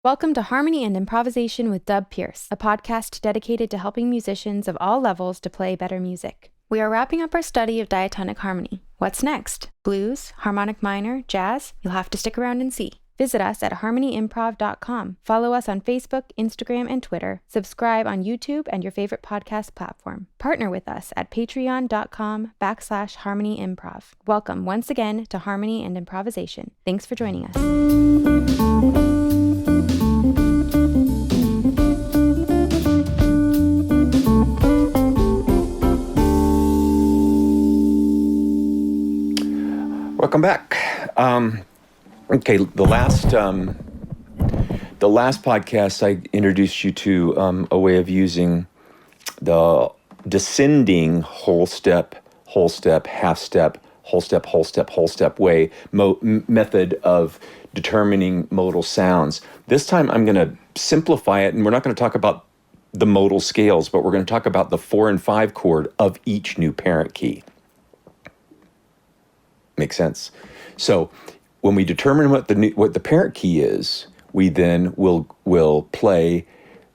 Welcome to Harmony and Improvisation with Doub Pearce, a podcast dedicated to helping musicians of all levels to play better music. We are wrapping up our study of diatonic harmony. What's next? Blues, harmonic minor, jazz? You'll have to stick around and see. Visit us at harmonyimprov.com. Follow us on Facebook, Instagram, and Twitter. Subscribe on YouTube and your favorite podcast platform. Partner with us at patreon.com/harmonyimprov. Welcome once again to Harmony and Improvisation. Thanks for joining us. Welcome back. Okay, the last podcast I introduced you to a way of using the descending whole step, half step, whole step way method of determining modal sounds. This time I'm going to simplify it, and we're not going to talk about the modal scales, but we're going to talk about the 4 and 5 chord of each new parent key. Makes sense. So when we determine what the parent key is, we then will play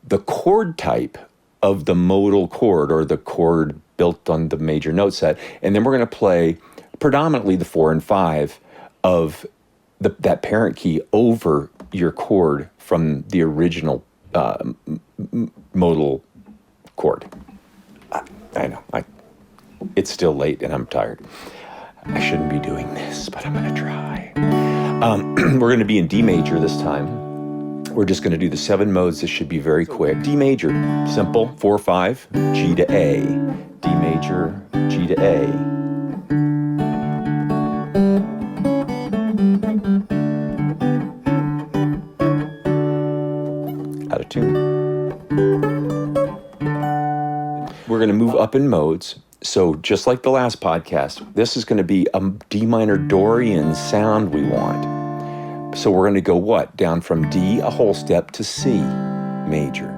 the chord type of the modal chord, or the chord built on the major note set, and then we're going to play predominantly the 4 and 5 of that parent key over your chord from the original modal chord. I know. It's still late and I'm tired. I shouldn't be doing this, but I'm going to try. We're going to be in D major this time. We're just going to do the 7 modes. This should be very quick. D major, simple, 4/5, G to A. D major, G to A. Out of tune. We're going to move up in modes. So just like the last podcast, this is going to be a D minor Dorian sound we want. So we're going to go what? Down from D a whole step to C major.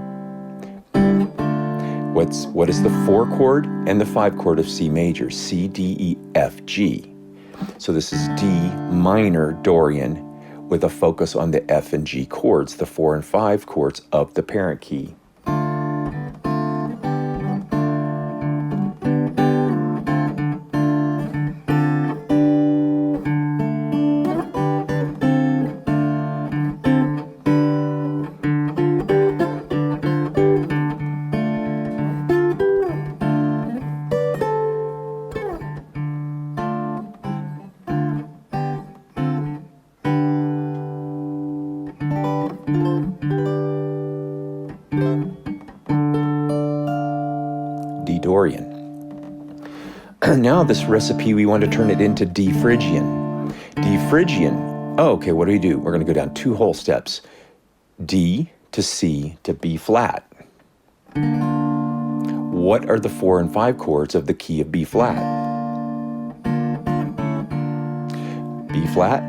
What is the 4 chord and the 5 chord of C major? C, D, E, F, G. So this is D minor Dorian with a focus on the F and G chords, the 4 and 5 chords of the parent key. D Dorian. Now this recipe, we want to turn it into D Phrygian. D Phrygian. Oh, okay, what do? We're going to go down 2 whole steps. D to C to B flat. What are the 4 and 5 chords of the key of B flat? B flat,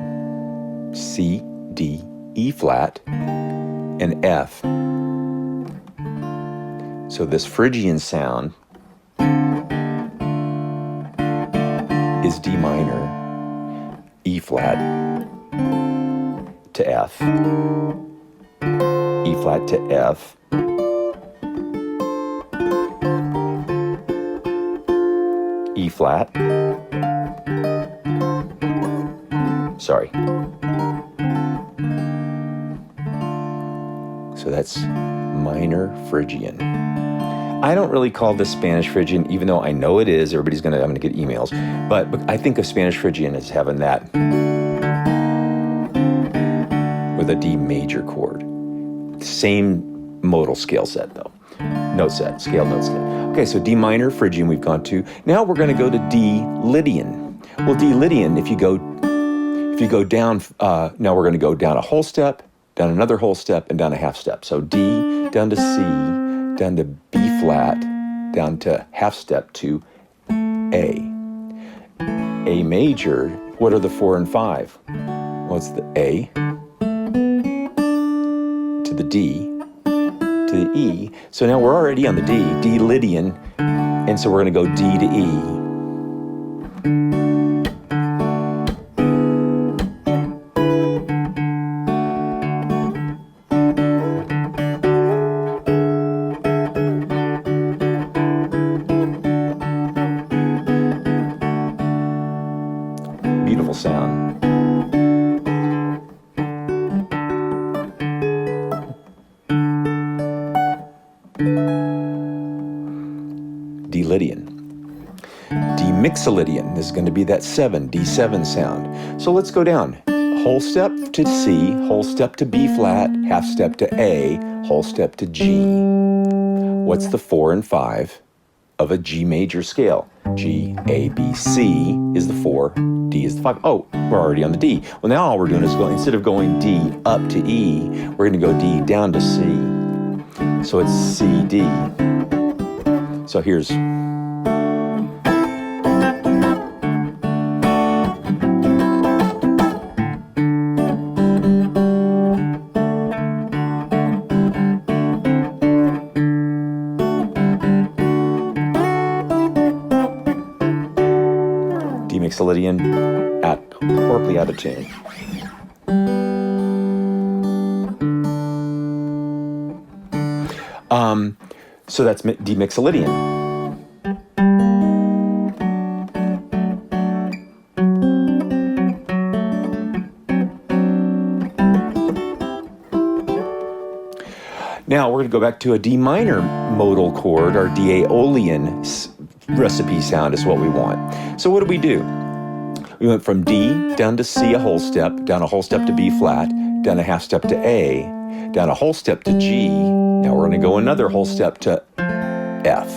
C, D, E flat, and F. So this Phrygian sound is D minor, E flat to F, E flat to F, E flat, sorry. So that's minor Phrygian. I don't really call this Spanish Phrygian, even though I know it is. I'm going to get emails. But I think of Spanish Phrygian as having that with a D major chord. Same modal scale set, though. Note set, scale, note set. Okay, so D minor Phrygian we've gone to. Now we're going to go to D Lydian. Well, D Lydian, if you go down, now we're going to go down a whole step, down another whole step, and down a half step. So D down to C, down to B flat, down to half step to A. A major, what are the 4 and 5? Well, it's the A to the D to the E. So now we're already on the D Lydian, and so we're going to go D to E. Lydian. D Mixolydian, this is going to be that 7, D7 sound. So let's go down. Whole step to C, whole step to B flat, half step to A, whole step to G. What's the 4 and 5 of a G major scale? G, A, B, C is the 4, D is the 5. Oh, we're already on the D. Well, now all we're doing is instead of going D up to E, we're going to go D down to C. So it's C, D. So here's D Mixolydian horribly out of tune. So that's D Mixolydian. Now we're going to go back to a D minor modal chord. Our D Aeolian recipe sound is what we want. So what do? We went from D down to C a whole step, down a whole step to B flat, down a half step to A, down a whole step to G. Now we're going to go another whole step to F.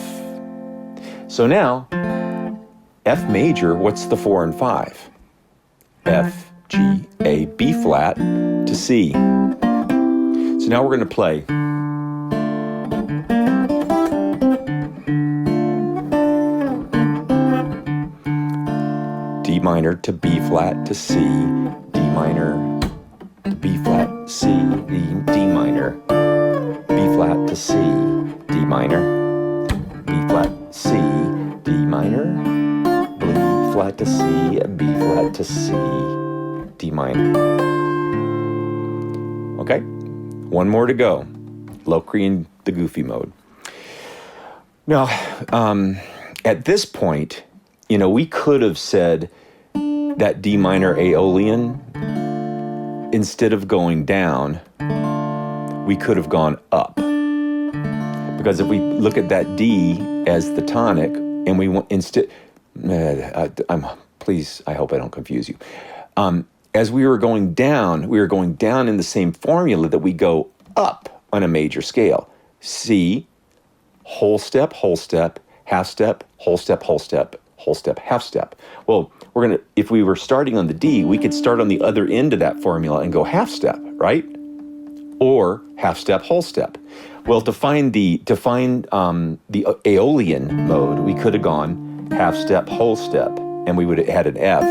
So now, F major, what's the 4 and 5? F, G, A, B flat to C. So now we're going to play. D minor to B flat to C, D minor to B flat, C, D minor, B flat to C, D minor, B flat, C, D minor, B flat to C, B flat to C, D minor. Okay, one more to go. Locri in the goofy mode. Now, at this point, we could have said that D minor Aeolian, instead of going down, we could have gone up. Because if we look at that D as the tonic, and we want instead, please, I hope I don't confuse you. As we were going down in the same formula that we go up on a major scale. C, whole step, half step, whole step, whole step, whole step, half step. Well, if we were starting on the D, we could start on the other end of that formula and go half step, right? Or half step, whole step. Well, to find the Aeolian mode, we could have gone half step, whole step, and we would have had an F.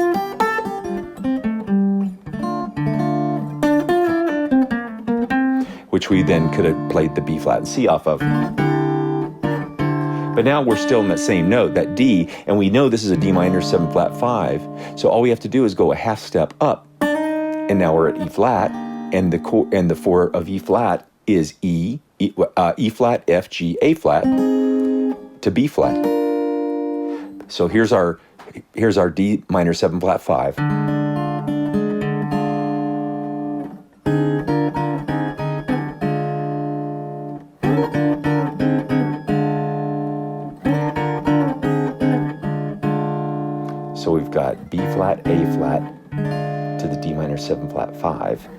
Which we then could have played the B flat and C off of. But now we're still in that same note, that D, and we know this is a D minor 7 flat 5. So all we have to do is go a half step up, and now we're at E flat, and the 4 of E flat is E flat, F, G, A flat to B flat. So here's our D minor 7 flat 5. So we've got B flat, A flat to the D minor 7 flat 5.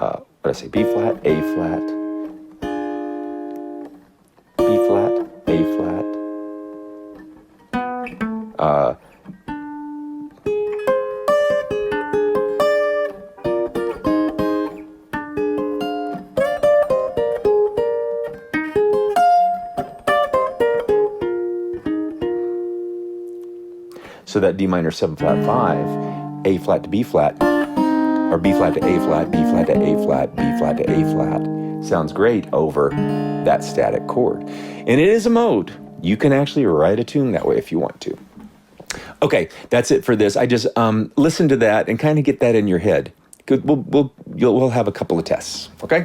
What did I say? B flat, A flat, B flat, A flat. So that D minor 7 flat 5, A flat to B flat, or B flat to A flat, B flat to A flat, B flat to A flat, sounds great over that static chord. And it is a mode. You can actually write a tune that way if you want to. Okay, that's it for this. I just listen to that and kind of get that in your head. Good. We'll have a couple of tests. Okay.